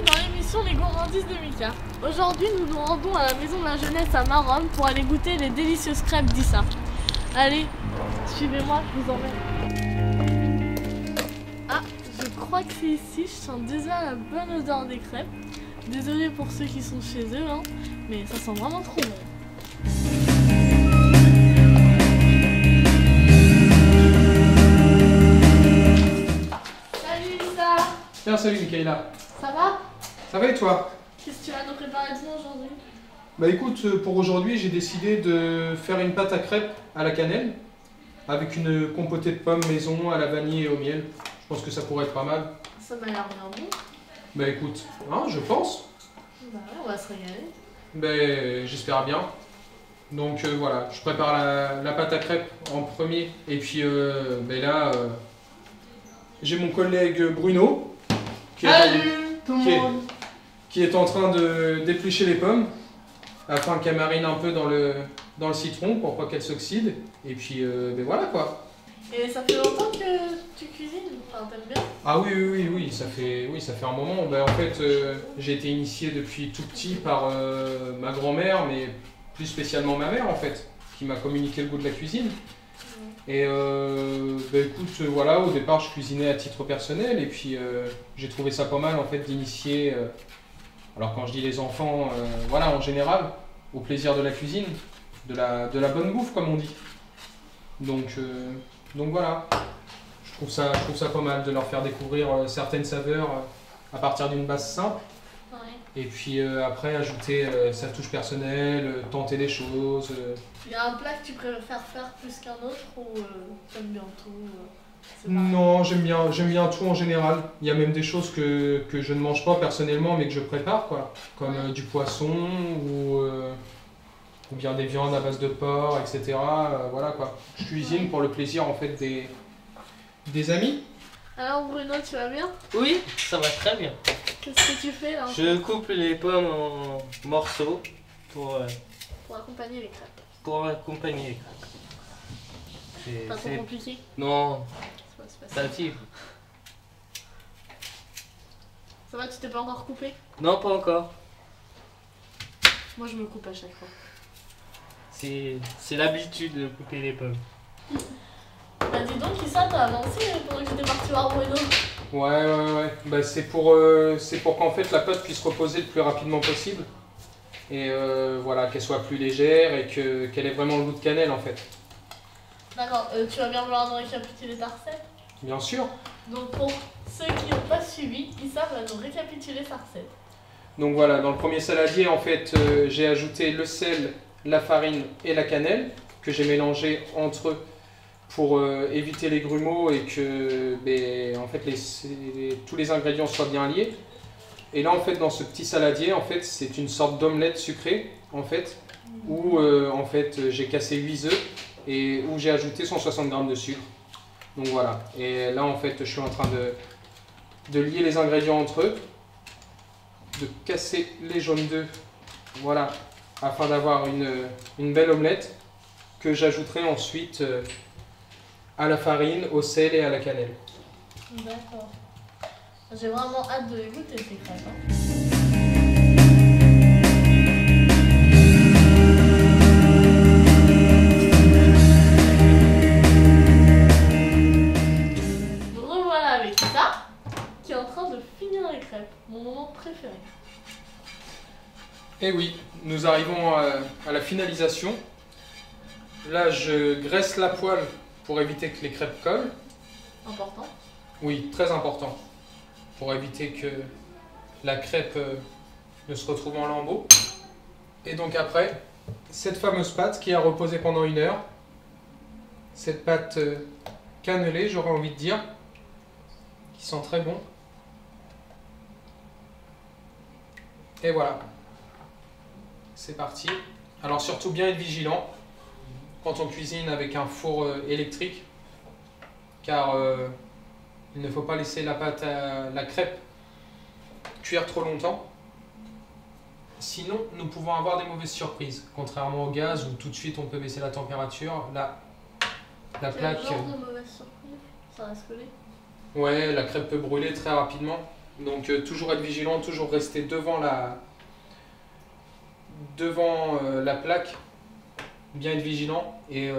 dans l'émission Les Gourmandises de Mika. Aujourd'hui, nous nous rendons à la Maison de la Jeunesse à Maromme pour aller goûter les délicieuses crêpes d'Issa. Allez, suivez-moi, je vous emmène. Ah, je crois que c'est ici, je sens déjà la bonne odeur des crêpes. Désolée pour ceux qui sont chez eux, hein, mais ça sent vraiment trop bon. Salut Issa. Bien, salut Mikaela. Ça va? Ça va et toi? Qu'est-ce que tu vas nous préparer aujourd'hui? Bah écoute, pour aujourd'hui j'ai décidé de faire une pâte à crêpes à la cannelle avec une compotée de pommes maison à la vanille et au miel. Je pense que ça pourrait être pas mal. Ça m'a l'air bien bon. Bah écoute, hein, je pense. Bah on va se régaler. Bah j'espère bien. Donc voilà, je prépare la pâte à crêpes en premier. Et puis bah là, j'ai mon collègue Bruno qui est en train de d'éplucher les pommes afin qu'elles marinent un peu dans le citron pour pas qu'elles s'oxydent. Et puis ben voilà quoi. Et ça fait longtemps que tu cuisines? Enfin, t'aimes bien? Ah oui, ça fait un moment. Ben, en fait, j'ai été initié depuis tout petit par ma grand-mère, mais plus spécialement ma mère en fait, qui m'a communiqué le goût de la cuisine. Et ben écoute, voilà, au départ je cuisinais à titre personnel et puis j'ai trouvé ça pas mal en fait d'initier, alors quand je dis les enfants, voilà en général, au plaisir de la cuisine, de la bonne bouffe comme on dit. Donc voilà, je trouve ça pas mal de leur faire découvrir certaines saveurs à partir d'une base simple. Ouais. Et puis après ajouter sa touche personnelle, tenter des choses. Il y a un plat que tu préfères faire plus qu'un autre ou t'aimes bien tout? Non, j'aime bien tout en général. Il y a même des choses que je ne mange pas personnellement mais que je prépare quoi. Comme du poisson ou bien des viandes à base de porc, etc. Voilà quoi. Je cuisine pour le plaisir en fait des amis. Alors Bruno, tu vas bien? Oui, ça va très bien. Qu'est-ce que tu fais là? Je coupe les pommes en morceaux pour accompagner les crêpes. Accompagner les crêpes. Pas trop compliqué? Non, C'est ça pas tire. Ça va, tu t'es pas encore coupé? Non, pas encore. Moi je me coupe à chaque fois. C'est l'habitude de couper les pommes. Bah dis donc, Issa, t'as avancé pendant que j'étais parti voir Bruno. Ouais. Bah, c'est pour qu'en fait la pâte puisse reposer le plus rapidement possible. Et voilà, qu'elle soit plus légère et qu'elle ait vraiment le goût de cannelle en fait. D'accord, tu vas bien vouloir nous récapituler ta recette? Bien sûr. Donc pour ceux qui n'ont pas suivi, Issa va nous récapituler sa recette. Donc voilà, dans le premier saladier en fait j'ai ajouté le sel, la farine et la cannelle que j'ai mélangé entre eux pour éviter les grumeaux et que en fait, tous les ingrédients soient bien liés. Et là en fait dans ce petit saladier en fait c'est une sorte d'omelette sucrée en fait où en fait j'ai cassé 8 œufs et où j'ai ajouté 160 g de sucre. Donc voilà, et là en fait je suis en train de lier les ingrédients entre eux, de casser les jaunes d'œufs, voilà, afin d'avoir une belle omelette que j'ajouterai ensuite à la farine, au sel et à la cannelle. D'accord. J'ai vraiment hâte de les goûter ces crêpes. Revoilà avec ça, qui est en train de finir les crêpes. Mon moment préféré. Et oui, nous arrivons à la finalisation. Là, je graisse la poêle pour éviter que les crêpes collent. Important. Oui, très important. Pour éviter que la crêpe ne se retrouve en lambeaux. Et donc après, cette fameuse pâte qui a reposé pendant 1 heure. Cette pâte cannelée, j'aurais envie de dire, qui sent très bon. Et voilà. C'est parti. Alors surtout bien être vigilant quand on cuisine avec un four électrique, car il ne faut pas laisser la pâte à la crêpe cuire trop longtemps. Sinon, nous pouvons avoir des mauvaises surprises, contrairement au gaz où tout de suite on peut baisser la température. Là, la plaque... Quel genre de mauvaise surprise? Ça reste collé? Ouais, la crêpe peut brûler très rapidement. Donc toujours être vigilant, toujours rester devant la plaque, bien être vigilant et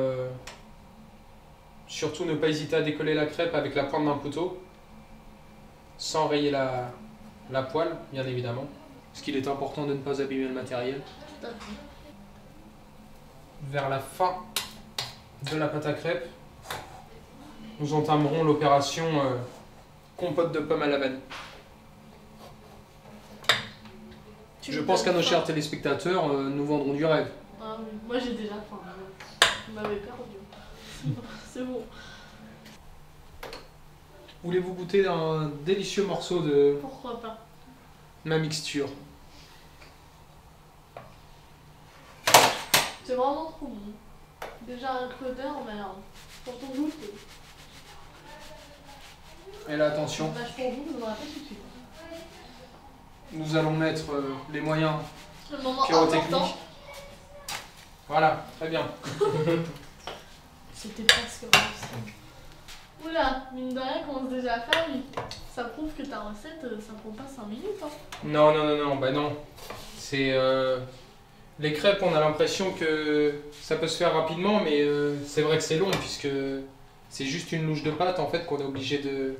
surtout ne pas hésiter à décoller la crêpe avec la pointe d'un couteau sans rayer la poêle, bien évidemment, parce qu'il est important de ne pas abîmer le matériel. Tout à fait. Vers la fin de la pâte à crêpes, nous entamerons l'opération compote de pommes à la vanille. Je pense qu'à nos chers téléspectateurs, nous vendrons du rêve. Ah oui, moi j'ai déjà faim. Vous m'avez perdu. C'est bon. Voulez-vous goûter un délicieux morceau de Pourquoi pas? ma mixture? C'est vraiment trop bon. Déjà un codeur, mais pour ton goût, Et là, attention, bah, je pour vous, vous n'aurez pas tout de suite. nous allons mettre les moyens Le moment pyrotechniques. important, Voilà, très bien. c'était presque réussi. Oula, mine de rien, commence déjà à faire, oui. Ça prouve que ta recette, ça prend pas 5 minutes. Hein. Non, bah non. C'est les crêpes, on a l'impression que ça peut se faire rapidement, mais c'est vrai que c'est long puisque c'est juste une louche de pâte en fait qu'on est obligé de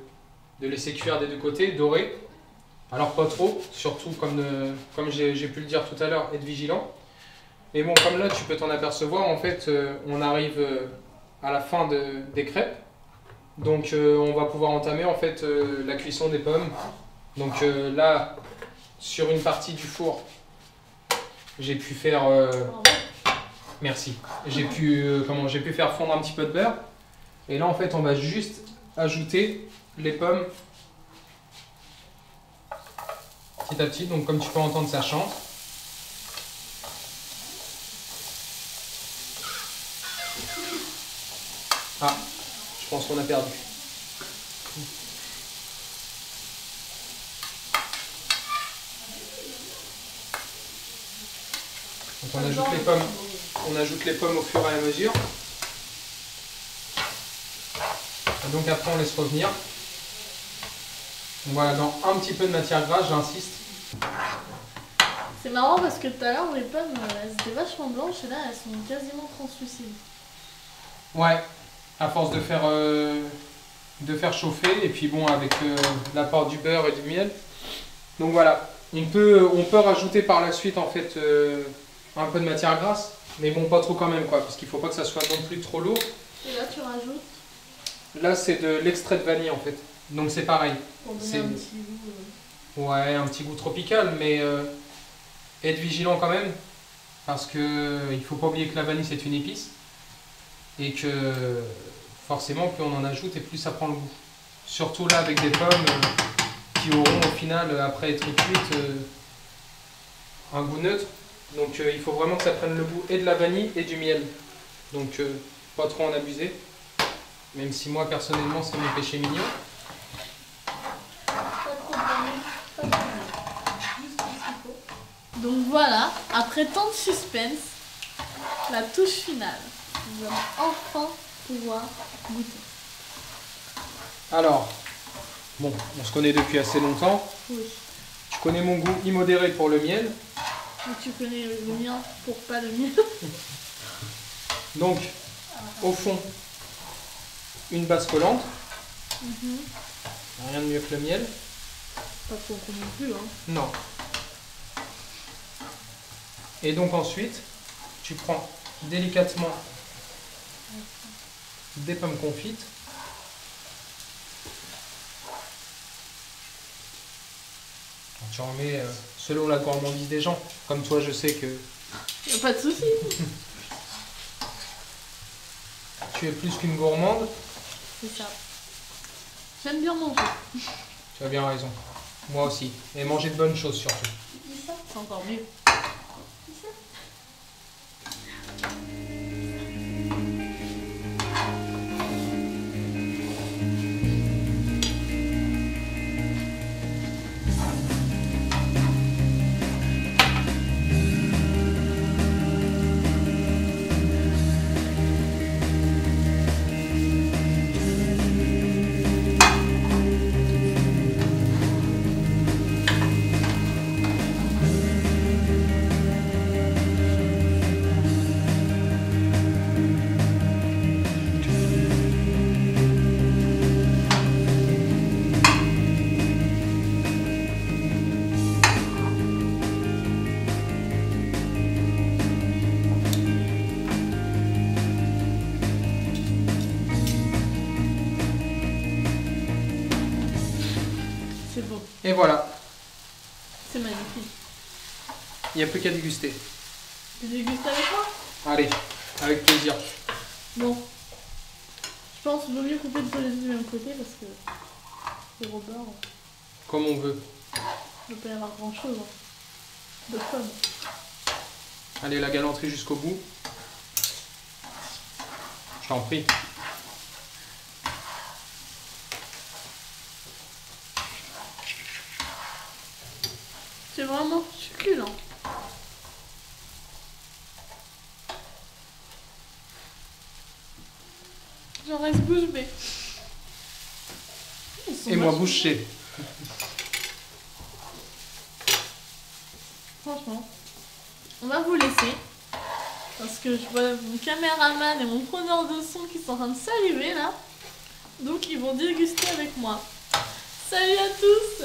laisser cuire des deux côtés, dorer. Alors pas trop, surtout comme j'ai pu le dire tout à l'heure, être vigilant. Mais bon, comme là tu peux t'en apercevoir, en fait on arrive à la fin des crêpes. Donc on va pouvoir entamer en fait la cuisson des pommes. Donc là, sur une partie du four, j'ai pu faire... merci. J'ai pu faire fondre un petit peu de beurre. Et là en fait on va juste ajouter les pommes petit à petit. Donc comme tu peux entendre, ça chante. Ah, je pense qu'on a perdu. Donc on ajoute les pommes. On ajoute les pommes au fur et à mesure. Et donc après on laisse revenir. Donc voilà, dans un petit peu de matière grasse, j'insiste. C'est marrant parce que tout à l'heure, les pommes, elles étaient vachement blanches et là, elles sont quasiment translucides. Ouais, à force de faire chauffer et puis bon avec l'apport du beurre et du miel. Donc voilà, on peut rajouter par la suite en fait un peu de matière grasse, mais bon pas trop quand même quoi, parce qu'il faut pas que ça soit non plus trop lourd. Et là, tu rajoutes Là c'est de l'extrait de vanille en fait, donc c'est pareil. pour donner C'est- un petit goût. Ouais, un petit goût tropical, mais être vigilant quand même, parce que il faut pas oublier que la vanille c'est une épice, et que forcément plus on en ajoute et plus ça prend le goût. Surtout là avec des pommes qui auront au final, après être cuites, un goût neutre. Donc il faut vraiment que ça prenne le goût et de la vanille et du miel. Donc pas trop en abuser, même si moi personnellement c'est mon péché mignon. Pas trop de vanille, pas trop de miel. Juste ce qu'il faut. Donc voilà, après tant de suspense, la touche finale. Nous allons enfin pouvoir goûter. Alors, bon, on se connaît depuis assez longtemps. Oui. Tu connais mon goût immodéré pour le miel. Mais tu connais le mien pour pas le miel. Donc, au fond, une base collante. Mhm. Rien de mieux que le miel. Pas trop gros non plus, hein. Non. Et donc ensuite, tu prends délicatement des pommes confites. Tu en mets selon la gourmandise des gens. Comme toi, je sais que Y a pas de souci. tu es plus qu'une gourmande. C'est ça. J'aime bien manger. Tu as bien raison. Moi aussi. Et manger de bonnes choses surtout. Dis ça, c'est encore mieux. Dis ça. Et voilà, C'est magnifique. il n'y a plus qu'à déguster. Tu dégustes avec moi? Allez, avec plaisir. Bon. Je pense qu'il vaut mieux couper le poulet du même côté parce que le Robert, Comme on veut. il ne peut pas y avoir grand chose de fun. Allez, la galanterie jusqu'au bout. Je t'en prie. C'est vraiment succulent. J'en reste bouche bée. Et moi bouché. Franchement, on va vous laisser. Parce que je vois mon caméraman et mon preneur de son qui sont en train de saliver là. Donc ils vont déguster avec moi. Salut à tous!